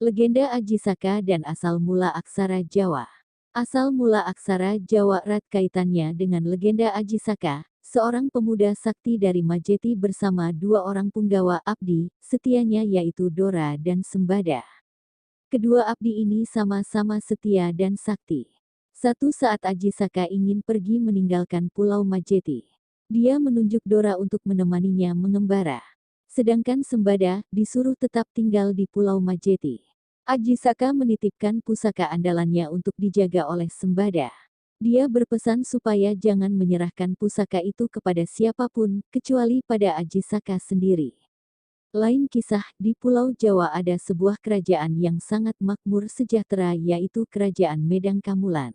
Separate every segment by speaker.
Speaker 1: Legenda Aji Saka dan asal mula aksara Jawa. Asal mula aksara Jawa erat kaitannya dengan legenda Aji Saka, seorang pemuda sakti dari Majeti bersama dua orang punggawa abdi setianya yaitu Dora dan Sembada. Kedua abdi ini sama-sama setia dan sakti. Satu saat Aji Saka ingin pergi meninggalkan Pulau Majeti. Dia menunjuk Dora untuk menemaninya mengembara. Sedangkan Sembada disuruh tetap tinggal di Pulau Majeti. Aji Saka menitipkan pusaka andalannya untuk dijaga oleh Sembada. Dia berpesan supaya jangan menyerahkan pusaka itu kepada siapapun, kecuali pada Aji Saka sendiri. Lain kisah, di Pulau Jawa ada sebuah kerajaan yang sangat makmur sejahtera yaitu Kerajaan Medang Kamulan.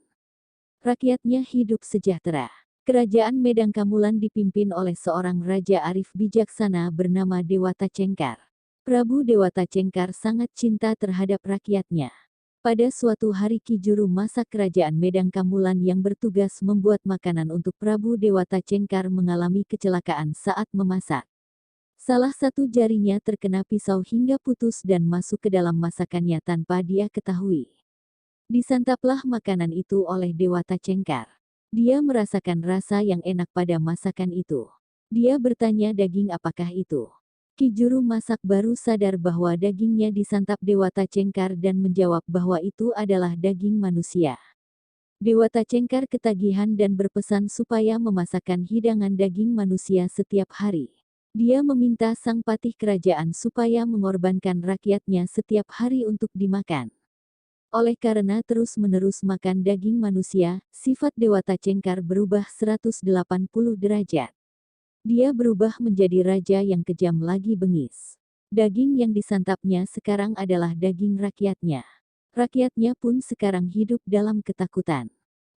Speaker 1: Rakyatnya hidup sejahtera. Kerajaan Medang Kamulan dipimpin oleh seorang raja arif bijaksana bernama Dewata Cengkar. Prabu Dewata Cengkar sangat cinta terhadap rakyatnya. Pada suatu hari Ki Juru masak Kerajaan Medang Kamulan yang bertugas membuat makanan untuk Prabu Dewata Cengkar mengalami kecelakaan saat memasak. Salah satu jarinya terkena pisau hingga putus dan masuk ke dalam masakannya tanpa dia ketahui. Disantaplah makanan itu oleh Dewata Cengkar. Dia merasakan rasa yang enak pada masakan itu. Dia bertanya daging apakah itu. Ki Juru masak baru sadar bahwa dagingnya disantap Dewata Cengkar dan menjawab bahwa itu adalah daging manusia. Dewata Cengkar ketagihan dan berpesan supaya memasakkan hidangan daging manusia setiap hari. Dia meminta sang patih kerajaan supaya mengorbankan rakyatnya setiap hari untuk dimakan. Oleh karena terus-menerus makan daging manusia, sifat Dewata Cengkar berubah 180 derajat. Dia berubah menjadi raja yang kejam lagi bengis. Daging yang disantapnya sekarang adalah daging rakyatnya. Rakyatnya pun sekarang hidup dalam ketakutan.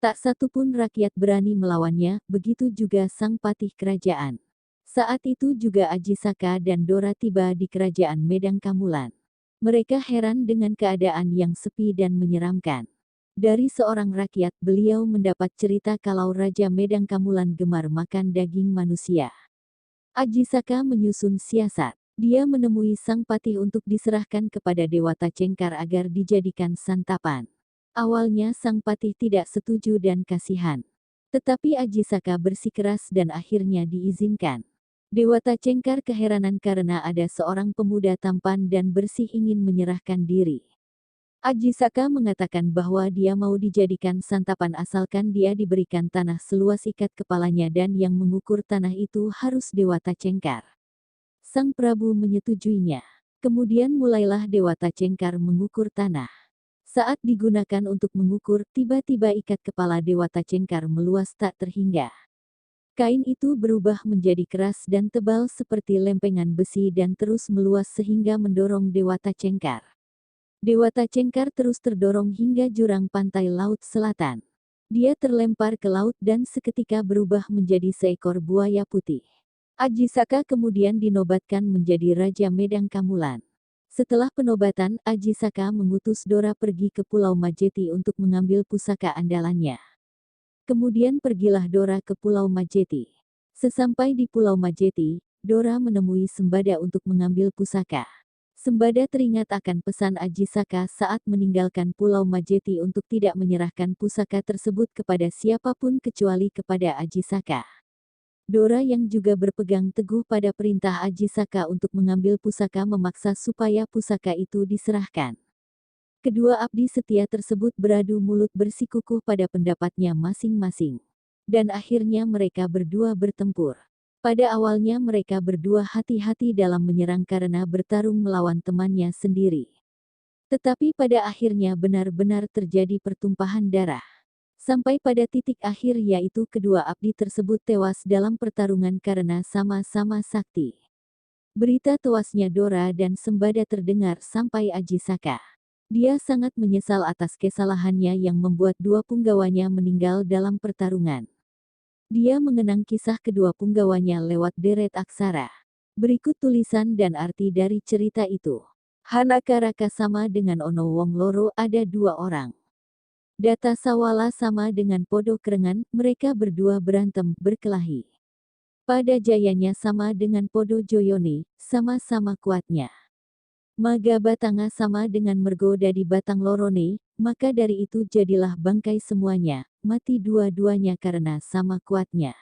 Speaker 1: Tak satu pun rakyat berani melawannya, begitu juga sang patih kerajaan. Saat itu juga Aji Saka dan Dora tiba di Kerajaan Medang Kamulan. Mereka heran dengan keadaan yang sepi dan menyeramkan. Dari seorang rakyat beliau mendapat cerita kalau Raja Medang Kamulan gemar makan daging manusia. Aji Saka menyusun siasat. Dia menemui sang patih untuk diserahkan kepada Dewata Cengkar agar dijadikan santapan. Awalnya sang patih tidak setuju dan kasihan. Tetapi Aji Saka bersikeras dan akhirnya diizinkan. Dewata Cengkar keheranan karena ada seorang pemuda tampan dan bersih ingin menyerahkan diri. Aji Saka mengatakan bahwa dia mau dijadikan santapan asalkan dia diberikan tanah seluas ikat kepalanya dan yang mengukur tanah itu harus Dewata Cengkar. Sang Prabu menyetujuinya. Kemudian mulailah Dewata Cengkar mengukur tanah. Saat digunakan untuk mengukur, tiba-tiba ikat kepala Dewata Cengkar meluas tak terhingga. Kain itu berubah menjadi keras dan tebal seperti lempengan besi dan terus meluas sehingga mendorong Dewata Cengkar. Dewata Cengkar terus terdorong hingga jurang pantai Laut Selatan. Dia terlempar ke laut dan seketika berubah menjadi seekor buaya putih. Aji Saka kemudian dinobatkan menjadi Raja Medang Kamulan. Setelah penobatan, Aji Saka mengutus Dora pergi ke Pulau Majeti untuk mengambil pusaka andalannya. Kemudian pergilah Dora ke Pulau Majeti. Sesampai di Pulau Majeti, Dora menemui Sembada untuk mengambil pusaka. Sembada teringat akan pesan Aji Saka saat meninggalkan Pulau Majeti untuk tidak menyerahkan pusaka tersebut kepada siapapun kecuali kepada Aji Saka. Dora yang juga berpegang teguh pada perintah Aji Saka untuk mengambil pusaka memaksa supaya pusaka itu diserahkan. Kedua abdi setia tersebut beradu mulut bersikukuh pada pendapatnya masing-masing. Dan akhirnya mereka berdua bertempur. Pada awalnya mereka berdua hati-hati dalam menyerang karena bertarung melawan temannya sendiri. Tetapi pada akhirnya benar-benar terjadi pertumpahan darah. Sampai pada titik akhir yaitu kedua abdi tersebut tewas dalam pertarungan karena sama-sama sakti. Berita tewasnya Dora dan Sembada terdengar sampai Aji Saka. Dia sangat menyesal atas kesalahannya yang membuat dua punggawanya meninggal dalam pertarungan. Dia mengenang kisah kedua punggawanya lewat deret aksara. Berikut tulisan dan arti dari cerita itu. Hanaka Raka sama dengan Ono Wong Loro ada dua orang. Data Sawala sama dengan Podo Kerengan, mereka berdua berantem, berkelahi. Pada Jayanya sama dengan Podo Joyone, sama-sama kuatnya. Maga batanga sama dengan mergo dadi batang lorone, maka dari itu jadilah bangkai semuanya, mati dua-duanya karena sama kuatnya.